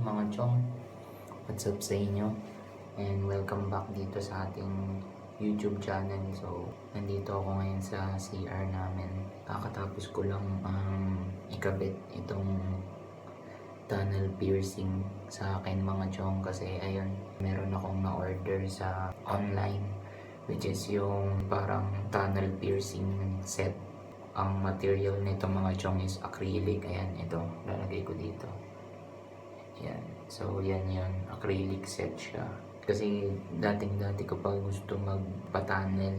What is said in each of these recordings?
mga chong, what's up sa inyo? And welcome back dito sa ating YouTube channel. So, nandito ako ngayon sa CR namin. Kakatapos ko lang ikabit itong tunnel piercing sa akin mga chong, kasi ayun, meron akong na-order sa online, which is yung parang tunnel piercing set. Ang material nito mga chong is acrylic. Ayan, ito, lalagay ko dito. Yan. So, yan yun. Acrylic set siya. Kasi dating-dati ko pa gusto magpa-tunnel.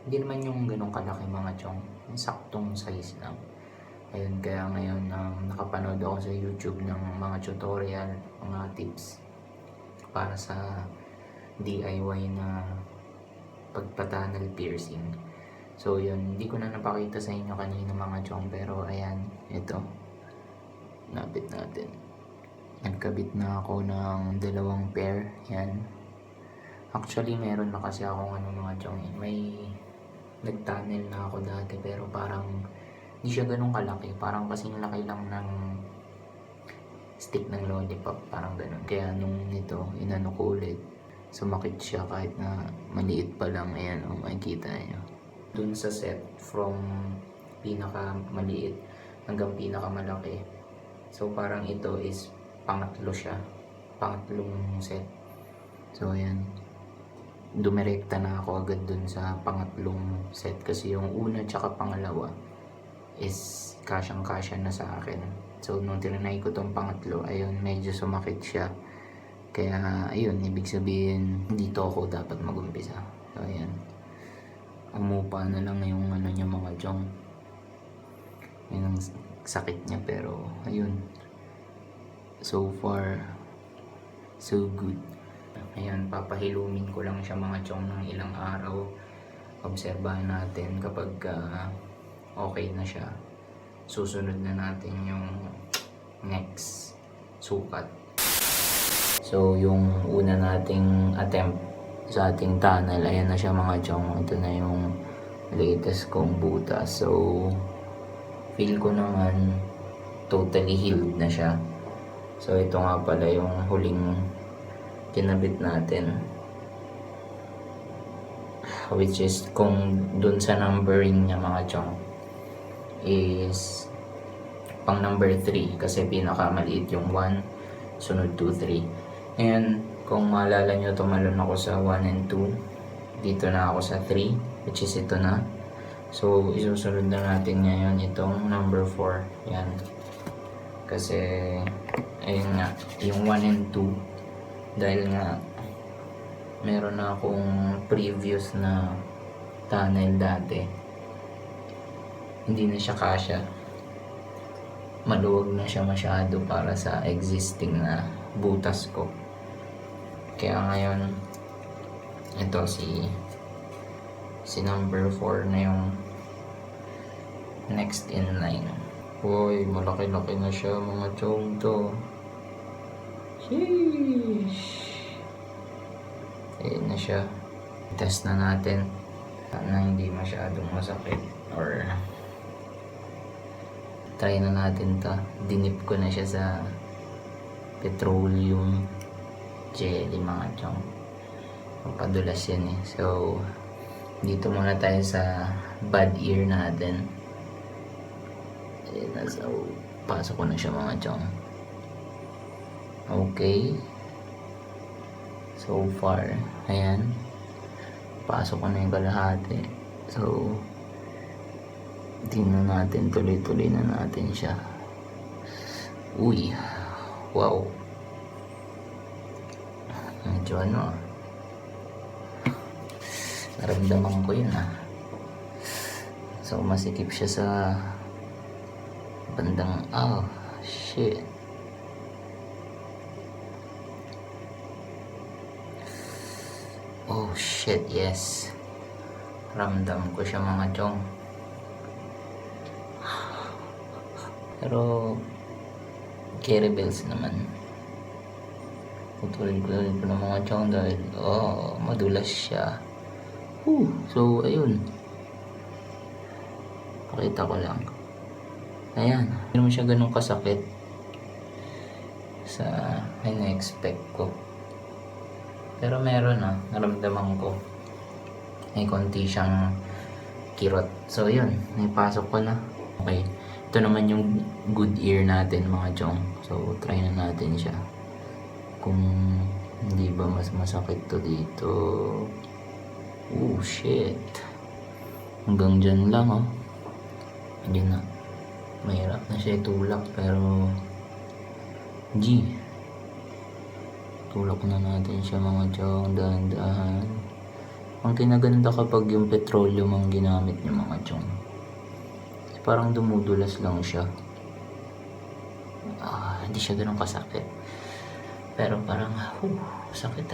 Hindi naman yung ganun kalaki mga chong. Saktong size lang. Ayun, kaya ngayon nakapanood ako sa YouTube ng mga tutorial, mga tips para sa DIY na pagpa-tunnel piercing. So, yun. Hindi ko na napakita sa inyo kanina mga chong. Pero, ayan. Ito. Napit natin. Nagkabit na ako ng dalawang pair. Yan. Actually, meron na kasi akong mga chong. May nag-tunnel na ako dati, pero parang hindi siya ganun kalaki. Parang kasing laki lang ng stick ng lollipop. Parang ganun. Kaya nung nito, inano ko ulit, sumakit siya kahit na maliit pa lang. Ayan, makikita nyo. Dun sa set, from pinaka maliit hanggang pinaka malaki. So, parang ito is pangatlo siya. Pangatlong set. So, ayan. Dumirekta na ako agad dun sa pangatlong set. Kasi yung una tsaka pangalawa is kasyang-kasya na sa akin. So, nung tinanay ko tong pangatlo, ayun, medyo sumakit siya. Kaya, ayun, ibig sabihin, dito ako dapat mag-umpisa. So, ayan. Umupa na lang yung niya mga chong. Yun ang sakit niya, pero, ayun. So far, so good. Ayan, papahilumin ko lang siya mga chong ng ilang araw. Obserbahan natin kapag okay na siya. Susunod na natin yung next sukat. So, yung una nating attempt sa ating tunnel, ayan na siya mga chong. Ito na yung latest kong butas. So, feel ko naman totally healed na siya. So, ito nga pala yung huling kinabit natin. Which is, kung dun sa numbering niya mga chong, is pang number 3. Kasi pinakamaliit yung 1, sunod 2, 3. And, kung maalala nyo, tumalon ako sa 1 and 2. Dito na ako sa 3, which is ito na. So, isusunod na natin ngayon itong number 4. Yan. Kasi, ayun nga, yung 1 and 2, dahil nga, meron na akong previous na tunnel dati. Hindi na siya kasya. Maluwag na siya masyado para sa existing na butas ko. Kaya ngayon, ito si number 4 na yung next in line. Uy, malaki-laki na siya mga chong to. Sheesh. Ayan na siya. Test na natin na hindi masyadong masakit. Or try na natin to. Dinip ko na siya sa petroleum jelly mga chong. Papadulas yan eh. So, dito muna tayo sa bad ear natin. Ayan na. So, pasok ko na siya mga chong. Okay. So far, ayan. Pasok ko na yung kalahati. So, tingnan natin. Tuloy-tuloy na natin siya. Uy. Wow. Medyo naramdaman ko yun So, masikip siya sa bandang, oh, shit. Oh, shit, yes. Ramdam ko siya mga chong. Pero, carry bells naman. Putulin ko ng mga chong dahil, madulas siya. So, ayun. Pakita ko lang. Ayan. Hindi naman siya ganun kasakit. sa ina-expect ko. Pero meron naramdaman ko. May konti siyang kirot. So yun, naipasok ko na. Okay, ito naman yung good ear natin mga chong. So try na natin siya. Kung hindi ba mas masakit to dito. Oh shit. Hanggang dyan lang Hindi na. Mahirap na siya itulak pero G. Tulak na natin siya mga chong, dahan-dahan. Ang kinaganda kapag yung petroleum ang ginamit niyo mga chong. Parang dumudulas lang siya. Hindi siya ganun kasakit. Pero parang, sakit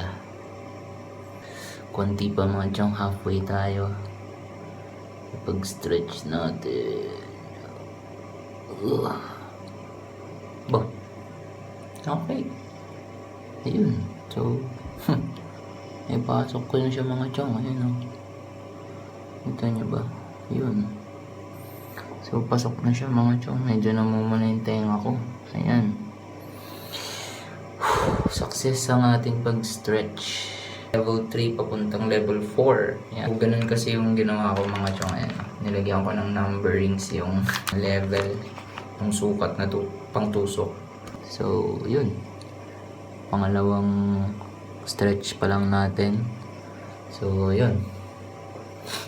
Konti pa mga chong, halfway tayo. Pag-stretch natin. Ba? Okay. Ayun. So, pasok ko na siya mga chong. Ayun Kita niyo ba? Ayun. So, pasok na siya mga chong. Medyo namumuna yung tenga ko. Ayan. Success ang ating pag-stretch. Level 3 papuntang level 4. Ayan. Ganun kasi yung ginawa ko mga chong. Ayan. Nilagyan ko ng numberings yung level ng sukat na pangtusok. So, yun. Pangalawang stretch pa lang natin. So, yun.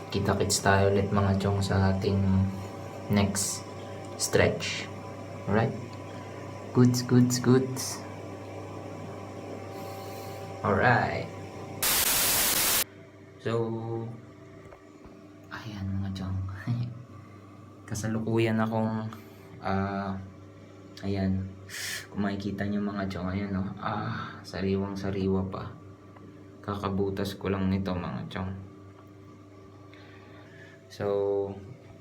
Kita-kits tayo ulit mga chong sa ating next stretch. Alright? Goods. Alright. So, ayan mga chong. Kasalukuyan akong ayan. Kung makikita nyo mga chong, ayan sariwang-sariwa pa. Kakabutas ko lang nito mga chong. So,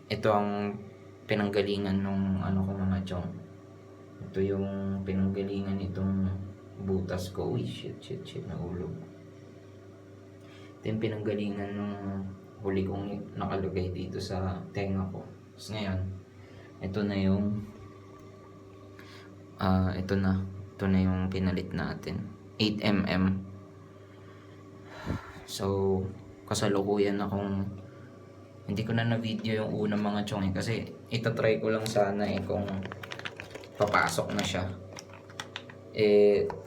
ito ang pinanggalingan nung ko mga chong. Ito yung pinanggalingan nitong butas ko. Uy, shit, nahulog. Ito yung pinanggalingan nung huli kong nakalagay dito sa tenga ko. Tapos ngayon, ito na yung ito na yung pinalit natin. 8mm. So, kasalukuyan akong hindi ko na na-video yung unang mga chong kasi itatry ko lang sana kung papasok na siya.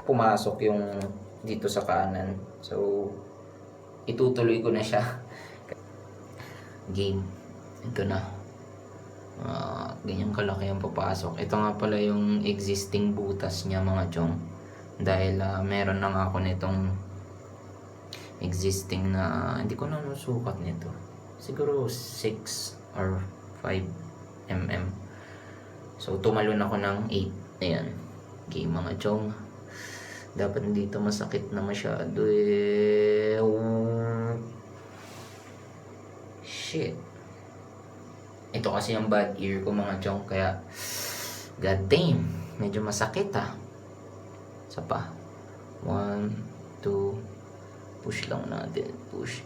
Pumasok yung dito sa kanan. So, itutuloy ko na siya. Game. Ito na. Ganyan kalaki ang papasok. Ito nga pala yung existing butas niya mga chong. Dahil meron na nga ako nitong existing na hindi ko na sukat nito. Siguro 6 or 5 mm. So tumalon ako ng 8. Ayan. Okay mga chong. Dapat dito masakit na masyado Shit. Ito kasi ang bad ear ko mga chong. Kaya god damn. Medyo masakit Isa pa. 1, 2. Push lang natin. Push.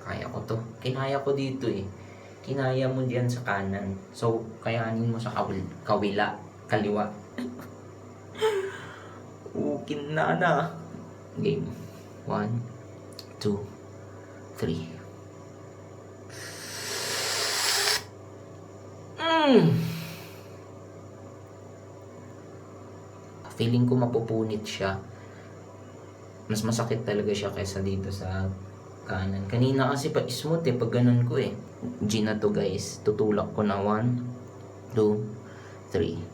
Kaya ko to. Kinaya ko dito Kinaya mo diyan sa kanan. So, kayanin mo sa kaliwa. Kinana. Game. 1, 2, 3. Feeling ko mapupunit siya. Mas masakit talaga siya kaysa dito sa kanan. Kanina kasi pa smooth pag ganun ko G na to guys. Tutulak ko na 1, 2, 3.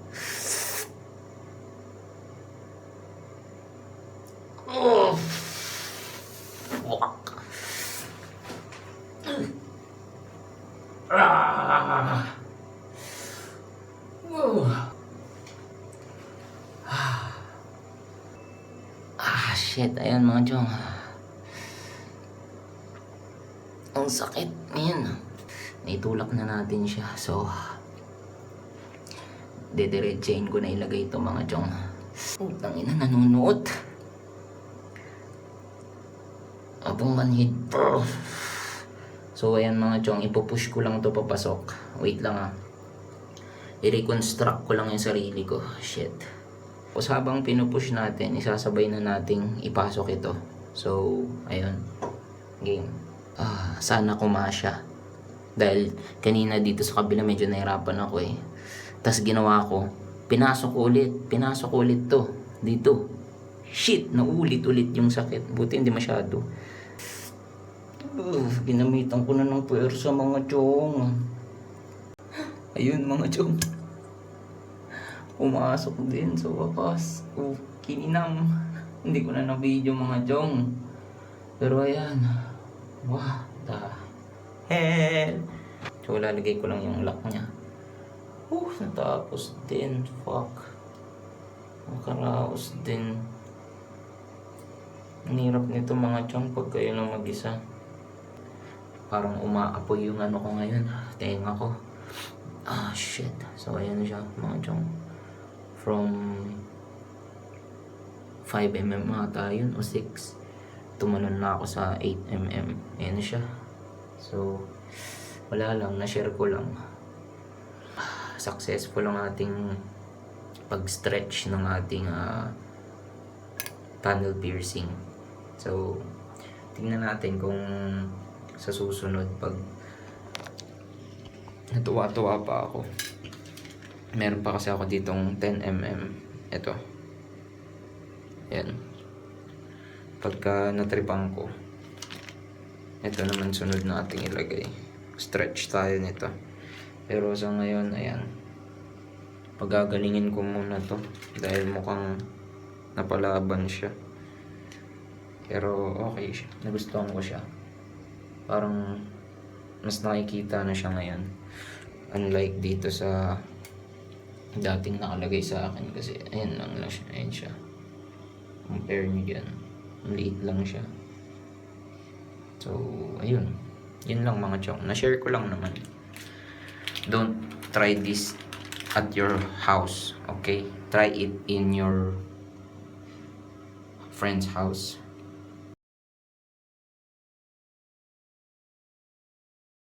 Shit, ayan mga chong. Ang sakit. Ayan. Naitulak na natin siya. So, dediretsahin ko na ilagay ito mga chong. Tangina, nanunuot. Abong manhid. So ayan mga chong, ipupush ko lang to papasok. Wait lang I-reconstruct ko lang yung sarili ko. Shit. Tapos habang pinupush natin, isasabay na nating ipasok ito. So, ayun. Game. Sana kumasya. Dahil kanina dito sa kabila medyo nahirapan ako eh. Tapos ginawa ko, pinasok ulit to. Dito. Shit, naulit-ulit yung sakit. Buti hindi masyado. Ginamitan ko na ng puwersa mga chong. Ayun mga chong. Pumasok din sa wakas. Kininam. Hindi ko na na-video mga chong. Pero ayan. What the hell? So lalagay ko lang yung lock niya. Natapos din. Fuck. Nakaraos din. Ang hirap nito mga chong pag kayo lang mag-isa. Parang umaapoy yung ano ko ngayon. Tenga ko. Shit. So ayan siya mga chong. From 5mm ata yun o 6. Tumalon na ako sa 8mm. Ayan siya. So wala lang. Na-share ko lang. Successful ang ating pag-stretch ng ating tunnel piercing. So tingnan natin kung sa susunod pag natuwa-tuwa pa ako. Meron pa kasi ako ditong 10mm. Ito. Ayan. Pagka natripan ko, ito naman sunod na ating ilagay. Stretch tayo nito. Pero sa ngayon, ayan. Pagagalingin ko muna to. Dahil mukhang napalaban siya. Pero okay siya. Nagustuhan ko siya. Parang mas nakikita na siya ngayon. Unlike dito sa dating nakalagay sa akin kasi ayan lang siya. Ayan siya. Compare nyo dyan. Maliit lang siya. So, ayun. Yun lang mga chong. Na-share ko lang naman. Don't try this at your house. Okay? Try it in your friend's house.